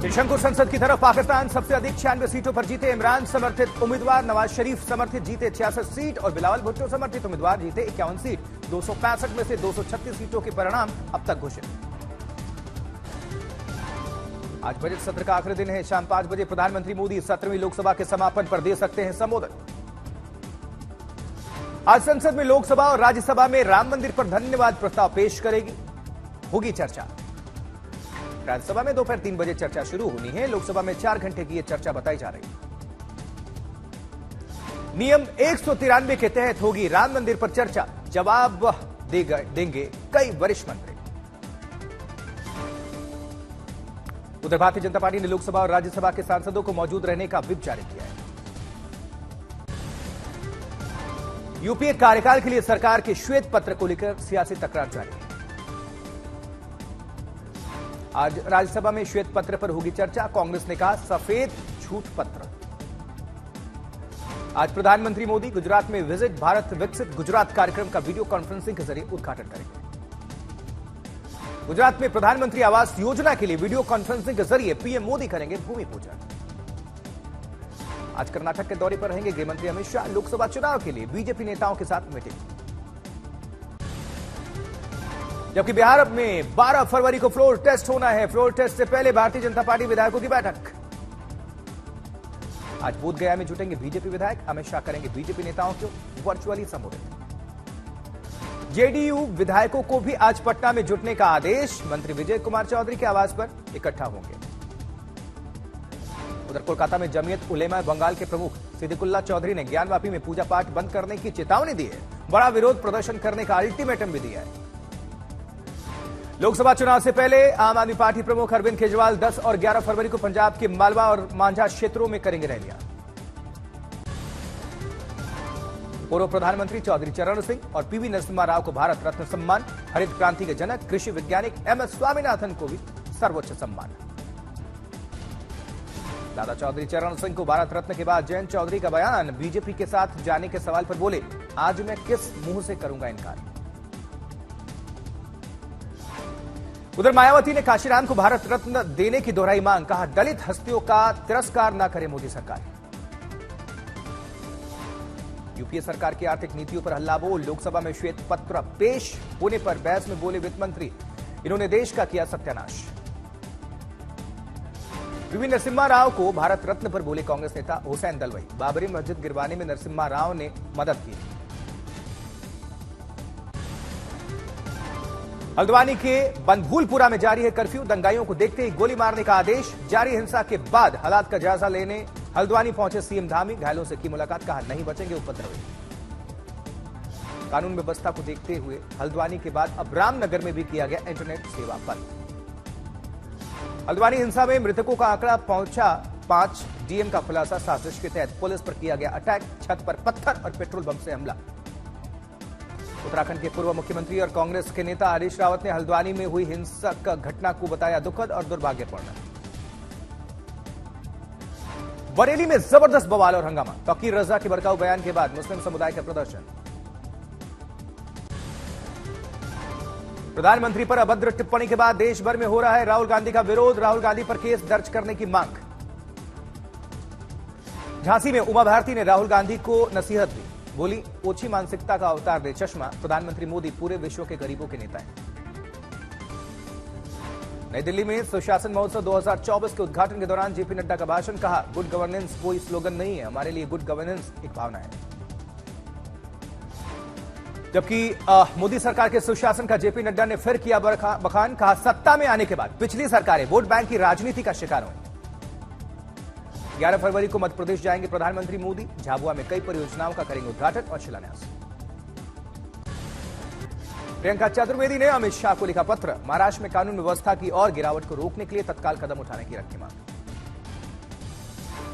त्रिशंकु संसद की तरफ पाकिस्तान सबसे अधिक 96 सीटों पर जीते इमरान समर्थित उम्मीदवार, नवाज शरीफ समर्थित जीते 66 सीट और बिलावल भुट्टो समर्थित उम्मीदवार जीते 51 सीट। 265 में से 236 सीटों के परिणाम अब तक घोषित। आज बजट सत्र का आखिरी दिन है। शाम 5 बजे प्रधानमंत्री मोदी 17वीं लोकसभा के समापन पर दे सकते हैं संबोधन। आज संसद में लोकसभा और राज्यसभा में राम मंदिर पर धन्यवाद प्रस्ताव पेश करेगी, होगी चर्चा। राज्यसभा में दोपहर 3 बजे चर्चा शुरू होनी है। लोकसभा में 4 घंटे की यह चर्चा बताई जा रही है। नियम 193 के तहत होगी राम मंदिर पर चर्चा, जवाब देंगे कई वरिष्ठ मंत्री। उधर भारतीय जनता पार्टी ने लोकसभा और राज्यसभा के सांसदों को मौजूद रहने का व्हिप जारी किया है। यूपीए कार्यकाल के लिए सरकार के श्वेत पत्र को लेकर सियासी तकरार जारी है। आज राज्यसभा में श्वेत पत्र पर होगी चर्चा। कांग्रेस ने कहा सफेद झूठ पत्र। आज प्रधानमंत्री मोदी गुजरात में विजिट भारत विकसित गुजरात कार्यक्रम का वीडियो कॉन्फ्रेंसिंग के जरिए उद्घाटन करेंगे। गुजरात में प्रधानमंत्री आवास योजना के लिए वीडियो कॉन्फ्रेंसिंग के जरिए पीएम मोदी करेंगे भूमि पूजन। आज कर्नाटक के दौरे पर रहेंगे गृहमंत्री अमित शाह। लोकसभा चुनाव के लिए बीजेपी नेताओं के साथ मीटिंग। जबकि बिहार में 12 फरवरी को फ्लोर टेस्ट होना है। फ्लोर टेस्ट से पहले भारतीय जनता पार्टी विधायकों की बैठक। आज बोधगया में जुटेंगे बीजेपी विधायक। अमित शाह करेंगे बीजेपी नेताओं को वर्चुअली संबोधित। जेडीयू विधायकों को भी आज पटना में जुटने का आदेश। मंत्री विजय कुमार चौधरी के आवास पर इकट्ठा होंगे। उधर कोलकाता में जमीयत उलेमा बंगाल के प्रमुख सिद्दीकुल्लाह चौधरी ने ज्ञानवापी में पूजा पाठ बंद करने की चेतावनी दी है। बड़ा विरोध प्रदर्शन करने का अल्टीमेटम भी दिया है। लोकसभा चुनाव से पहले आम आदमी पार्टी प्रमुख अरविंद केजरीवाल 10 और 11 फरवरी को पंजाब के मालवा और मांझा क्षेत्रों में करेंगे रैलियां। पूर्व प्रधानमंत्री चौधरी चरण सिंह और पीवी नरसिम्हा राव को भारत रत्न सम्मान। हरित क्रांति के जनक कृषि वैज्ञानिक एमएस स्वामीनाथन को भी सर्वोच्च सम्मान। दादा चौधरी चरण सिंह को भारत रत्न के बाद जयंत चौधरी का बयान। बीजेपी के साथ जाने के सवाल पर बोले, आज मैं किस मुंह से करूंगा इनकार। उधर मायावती ने काशीराम को भारत रत्न देने की दोहराई मांग। कहा दलित हस्तियों का तिरस्कार न करे मोदी सरकार। यूपीए सरकार की आर्थिक नीतियों पर हल्ला बोल। लोकसभा में श्वेत पत्र पेश होने पर बहस में बोले वित्त मंत्री, इन्होंने देश का किया सत्यानाश। पीवी नरसिम्हा राव को भारत रत्न पर बोले कांग्रेस नेता हुसैन दलवाई। बाबरी मस्जिद गिरवाने में नरसिम्हा राव ने मदद की। हल्द्वानी के बंधुलपुरा में जारी है कर्फ्यू। दंगाइयों को देखते ही गोली मारने का आदेश। जारी हिंसा के बाद हालात का जायजा लेने हल्द्वानी पहुंचे सीएम धामी। घायलों से की मुलाकात। कहा नहीं बचेंगे उपद्रवी। कानून व्यवस्था को देखते हुए हल्द्वानी के बाद अब रामनगर में भी किया गया इंटरनेट सेवा बंद। हल्द्वानी हिंसा में मृतकों का आंकड़ा पहुंचा 5। डीएम का खुलासा। साजिश के तहत पुलिस पर किया गया अटैक। छत पर पत्थर और पेट्रोल बम से हमला। उत्तराखंड के पूर्व मुख्यमंत्री और कांग्रेस के नेता हरीश रावत ने हल्द्वानी में हुई हिंसक घटना को बताया दुखद और दुर्भाग्यपूर्ण। बरेली में जबरदस्त बवाल और हंगामा। तौकीर रजा के भड़काऊ बयान के बाद मुस्लिम समुदाय का प्रदर्शन। प्रधानमंत्री पर अभद्र टिप्पणी के बाद देश भर में हो रहा है राहुल गांधी का विरोध। राहुल गांधी पर केस दर्ज करने की मांग। झांसी में उमा भारती ने राहुल गांधी को नसीहत दी। बोली ओछी मानसिकता का अवतार दे चश्मा। प्रधानमंत्री मोदी पूरे विश्व के गरीबों के नेता हैं। नई दिल्ली में सुशासन महोत्सव 2024 के उद्घाटन के दौरान जेपी नड्डा का भाषण। कहा गुड गवर्नेंस कोई स्लोगन नहीं है, हमारे लिए गुड गवर्नेंस एक भावना है। जबकि मोदी सरकार के सुशासन का जेपी नड्डा ने फिर किया बखान। कहा सत्ता में आने के बाद पिछली सरकारें वोट बैंक की राजनीति का शिकार हुई। 11 फरवरी को मध्य प्रदेश जाएंगे प्रधानमंत्री मोदी। झाबुआ में कई परियोजनाओं का करेंगे उद्घाटन और शिलान्यास। प्रियंका चतुर्वेदी ने अमित शाह को लिखा पत्र। महाराष्ट्र में कानून व्यवस्था की और गिरावट को रोकने के लिए तत्काल कदम उठाने की रखी मांग।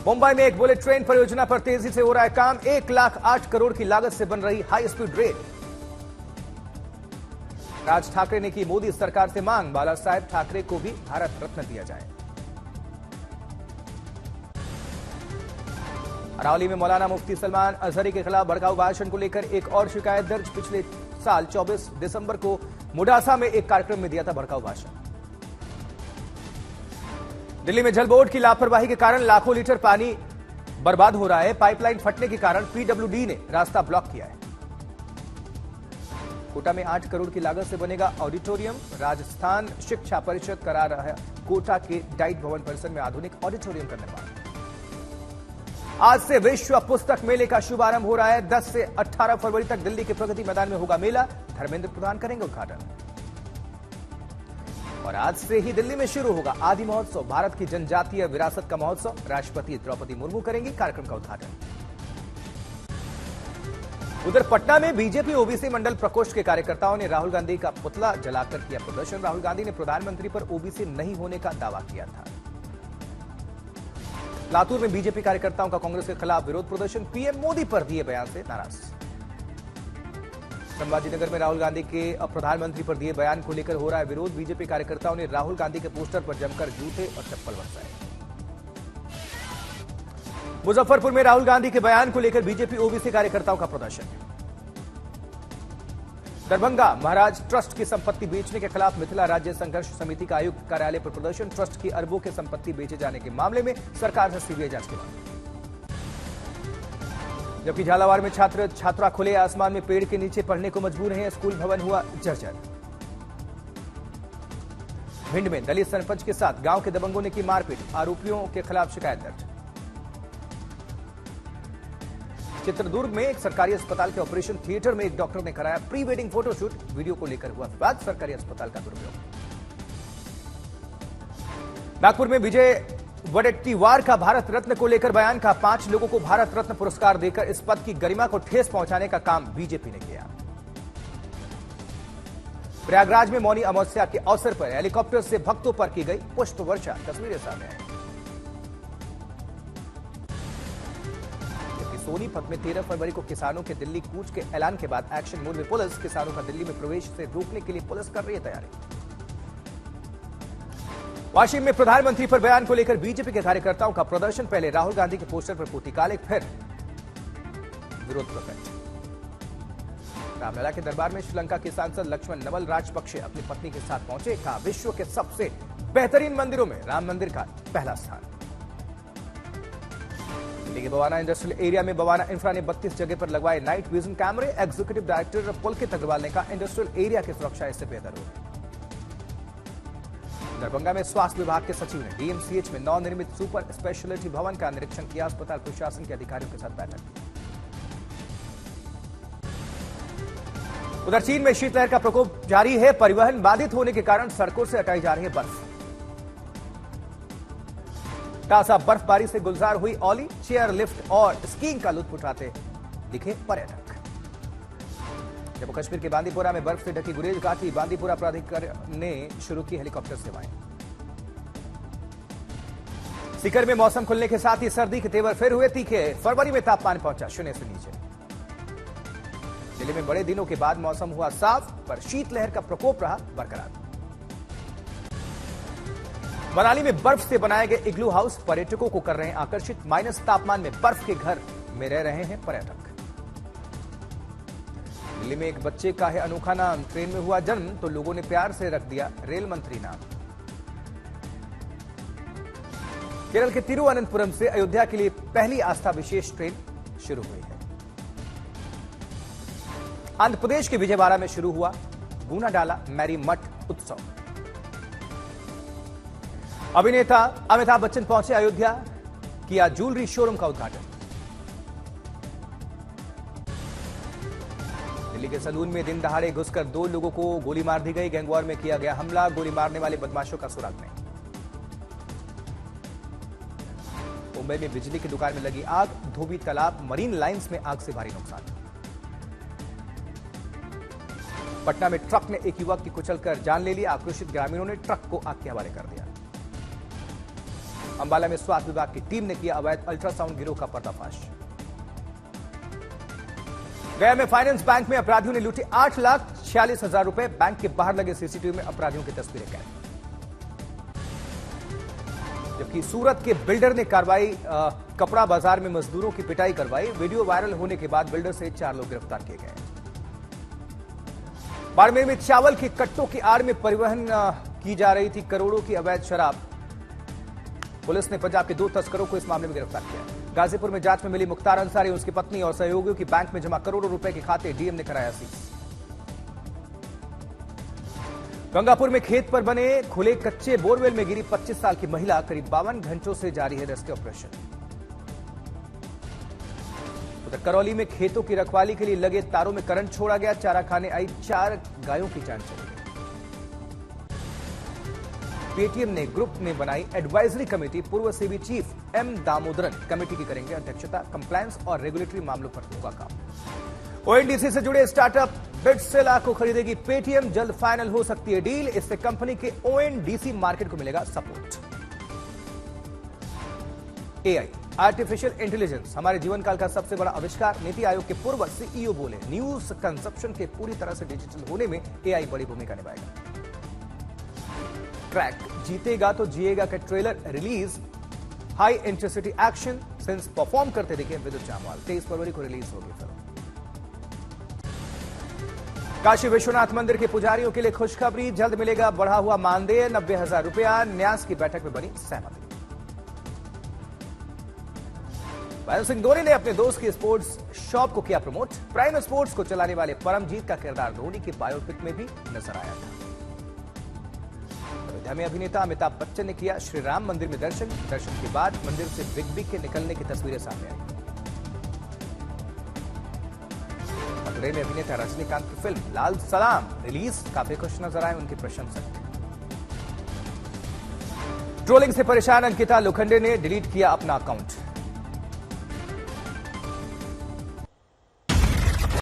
मुंबई में एक बुलेट ट्रेन परियोजना पर तेजी से हो रहा है काम। 1,08 करोड़ की लागत से बन रही high speed rail. Raj Thackeray ने की मोदी सरकार से मांग। बाला साहेब ठाकरे को भी भारत रत्न दिया जाए। अरावली में मौलाना मुफ्ती सलमान अजहरी के खिलाफ भड़काऊ भाषण को लेकर एक और शिकायत दर्ज। पिछले साल 24 दिसंबर को मुडासा में एक कार्यक्रम में दिया था भड़काऊ भाषण। दिल्ली में जल बोर्ड की लापरवाही के कारण लाखों लीटर पानी बर्बाद हो रहा है। पाइपलाइन फटने के कारण पीडब्ल्यूडी ने रास्ता ब्लॉक किया है। कोटा में 8 करोड़ की लागत से बनेगा ऑडिटोरियम। राजस्थान शिक्षा परिषद करा रहा है कोटा के डाइट भवन परिसर में आधुनिक ऑडिटोरियम का निर्माण। आज से विश्व पुस्तक मेले का शुभारंभ हो रहा है। 10 से 18 फरवरी तक दिल्ली के प्रगति मैदान में होगा मेला। धर्मेंद्र प्रधान करेंगे उद्घाटन। और आज से ही दिल्ली में शुरू होगा आदि महोत्सव, भारत की जनजातीय विरासत का महोत्सव। राष्ट्रपति द्रौपदी मुर्मू करेंगी कार्यक्रम का उद्घाटन। उधर पटना में बीजेपी ओबीसी मंडल प्रकोष्ठ के कार्यकर्ताओं ने राहुल गांधी का पुतला जलाकर किया प्रदर्शन। राहुल गांधी ने प्रधानमंत्री पर ओबीसी नहीं होने का दावा किया था। लातूर में बीजेपी कार्यकर्ताओं का कांग्रेस के खिलाफ विरोध प्रदर्शन। पीएम मोदी पर दिए बयान से नाराज। संभाजीनगर में राहुल गांधी के प्रधानमंत्री पर दिए बयान को लेकर हो रहा है विरोध। बीजेपी कार्यकर्ताओं ने राहुल गांधी के पोस्टर पर जमकर जूते और चप्पल बरसाए। मुजफ्फरपुर में राहुल गांधी के बयान को लेकर बीजेपी ओबीसी कार्यकर्ताओं का प्रदर्शन। दरभंगा महाराज ट्रस्ट की संपत्ति बेचने के खिलाफ मिथिला राज्य संघर्ष समिति का आयुक्त कार्यालय पर प्रदर्शन। ट्रस्ट की अरबों की संपत्ति बेचे जाने के मामले में सरकार से सीबीआई जांच की मांग। जबकि झालावाड़ में छात्रा खुले आसमान में पेड़ के नीचे पढ़ने को मजबूर हैं। स्कूल भवन हुआ जर्जर। भिंड में दलित सरपंच के साथ गांव के दबंगों ने की मारपीट। आरोपियों के खिलाफ शिकायत दर्ज। चित्रदुर्ग में एक सरकारी अस्पताल के ऑपरेशन थिएटर में एक डॉक्टर ने कराया प्री वेडिंग फोटोशूट। वीडियो को लेकर हुआ विवाद। सरकारी अस्पताल का दुरुपयोग। नागपुर में विजय वडेट्टीवार का भारत रत्न को लेकर बयान का 5 लोगों को भारत रत्न पुरस्कार देकर इस पद की गरिमा को ठेस पहुंचाने का काम बीजेपी ने किया। प्रयागराज में मौनी अमावस्या के अवसर पर हेलीकॉप्टर से भक्तों पर की गई पुष्प वर्षा। तस्वीरें सामने आई। सोनीपत में 13 फरवरी को किसानों के दिल्ली कूच के ऐलान के बाद एक्शन मोड में पुलिस। किसानों का दिल्ली में प्रवेश से रोकने के लिए पुलिस कर रही है तैयारी। वाशिम में प्रधानमंत्री पर बयान को लेकर बीजेपी के कार्यकर्ताओं का प्रदर्शन। पहले राहुल गांधी के पोस्टर पर पोती काले, फिर विरोध प्रकट। रामलला के दरबार में श्रीलंका के सांसद लक्ष्मण नवल राजपक्षे अपनी पत्नी के साथ पहुंचे। कहा विश्व के सबसे बेहतरीन मंदिरों में राम मंदिर का पहला स्थान। दिल्ली के बवाना इंडस्ट्रियल एरिया में बवाना इंफ्रा ने 32 जगह पर लगवाए नाइट विजन कैमरे। एग्जीक्यूटिव डायरेक्टर पुलकित अग्रवाल ने कहा इंडस्ट्रियल एरिया की सुरक्षा इससे बेहतर होगी। दरभंगा में स्वास्थ्य विभाग के सचिव ने डीएमसीएच में नवनिर्मित सुपर स्पेशलिटी भवन का निरीक्षण किया। अस्पताल प्रशासन के अधिकारियों के साथ बैठक की। उधर चीन में शीतलहर का प्रकोप जारी है। परिवहन बाधित होने के कारण सड़कों से हटाई जा रही है बर्फ। ताजा बर्फबारी से गुलजार हुई औली। चेयर लिफ्ट और स्कीइंग का लुत्फ उठाते दिखे पर्यटक। जम्मू कश्मीर के बांदीपुरा में बर्फ से ढकी गुरेज घाटी। बांदीपुरा प्राधिकरण ने शुरू की हेलीकॉप्टर सेवाएं। सीकर में मौसम खुलने के साथ ही सर्दी के तेवर फिर हुए तीखे। फरवरी में तापमान पहुंचा 0 से नीचे। दिल्ली में बड़े दिनों के बाद मौसम हुआ साफ, पर शीतलहर का प्रकोप रहा बरकरार। मनाली में बर्फ से बनाए गए इग्लू हाउस पर्यटकों को कर रहे हैं आकर्षित। माइनस तापमान में बर्फ के घर में रह रहे हैं पर्यटक। दिल्ली में एक बच्चे का है अनोखा नाम। ट्रेन में हुआ जन्म तो लोगों ने प्यार से रख दिया रेल मंत्री नाम। केरल के तिरुवनंतपुरम से अयोध्या के लिए पहली आस्था विशेष ट्रेन शुरू हुई है। आंध्र प्रदेश के विजयवाड़ा में शुरू हुआ बूना डाला मैरी मठ उत्सव। अभिनेता अमिताभ बच्चन पहुंचे अयोध्या। किया ज्वेलरी शोरूम का उद्घाटन। दिल्ली के सलून में दिन दहाड़े घुसकर 2 लोगों को गोली मार दी गई। गैंगवॉर में किया गया हमला। गोली मारने वाले बदमाशों का सुराग नहीं। मुंबई में बिजली की दुकान में लगी आग। धोबी तालाब मरीन लाइंस में आग से भारी नुकसान। पटना में ट्रक ने एक युवक की कुचलकर जान ले ली। आक्रोशित ग्रामीणों ने ट्रक को आग के हवाले कर दिया। अंबाला में स्वास्थ्य विभाग की टीम ने किया अवैध अल्ट्रासाउंड गिरोह का पर्दाफाश। गया में फाइनेंस बैंक में अपराधियों ने लूटे 8,46,000 रुपए। बैंक के बाहर लगे सीसीटीवी में अपराधियों की तस्वीरें कैद। जबकि सूरत के बिल्डर ने कार्रवाई कपड़ा बाजार में मजदूरों की पिटाई करवाई। वीडियो वायरल होने के बाद बिल्डर से 4 लोग गिरफ्तार किए गए। बाड़मेर में चावल के कट्टों की आड़ में परिवहन की जा रही थी करोड़ों की अवैध शराब। पुलिस ने पंजाब के 2 तस्करों को इस मामले में गिरफ्तार किया। गाजीपुर में जांच में मिली मुख्तार अंसारी, उसकी पत्नी और सहयोगियों की बैंक में जमा करोड़ों रुपए के खाते डीएम ने कराया सीज। गंगापुर में खेत पर बने खुले कच्चे बोरवेल में गिरी 25 साल की महिला, करीब 52 घंटों से जारी है रेस्क्यू ऑपरेशन। उधर करौली में खेतों की रखवाली के लिए लगे तारों में करंट छोड़ा गया, चारा खाने आई 4 गायों की जान चली गई। पेटीएम ने ग्रुप में बनाई एडवाइजरी कमेटी, पूर्व SEBI chief M Damodaran committee की करेंगे अध्यक्षता। कंप्लायंस और रेगुलेटरी मामलों पर होगा काम। ओएनडीसी से जुड़े स्टार्टअप बिट्सेला को खरीदेगी पेटीएम, जल्द फाइनल हो सकती है डील। इससे कंपनी के ओएनडीसी मार्केट को मिलेगा सपोर्ट। एआई आर्टिफिशियल इंटेलिजेंस हमारे जीवन काल का सबसे बड़ा आविष्कार, नीति आयोग के पूर्व सीईओ बोले। न्यूज कंजप्शन के पूरी तरह से डिजिटल होने में एआई बड़ी भूमिका निभाएगा। ट्रैक जीतेगा तो जिएगा का trailer release, high intensity action since perform करते दिखे विद्युत जामवाल। 23 फरवरी को रिलीज होगी फिल्म। काशी विश्वनाथ मंदिर के पुजारियों के लिए खुशखबरी, जल्द मिलेगा बढ़ा हुआ मानदेय 90,000 रुपया। न्यास की बैठक में बनी सहमति। महेंद्र सिंह धोनी ने अपने दोस्त की स्पोर्ट्स शॉप को किया प्रमोट। प्राइम स्पोर्ट्स को चलाने वाले परमजीत का किरदार धोनी की बायोपिक में भी नजर आया था। अयोध्या में अभिनेता अमिताभ बच्चन ने किया श्री राम मंदिर में दर्शन के बाद मंदिर से बिग बी के निकलने की तस्वीरें सामने आई। मथुरा में अभिनेता रजनीकांत की फिल्म लाल सलाम रिलीज, काफी खुश नजर आए उनके प्रशंसक। ट्रोलिंग से परेशान अंकिता लोखंडे ने डिलीट किया अपना अकाउंट।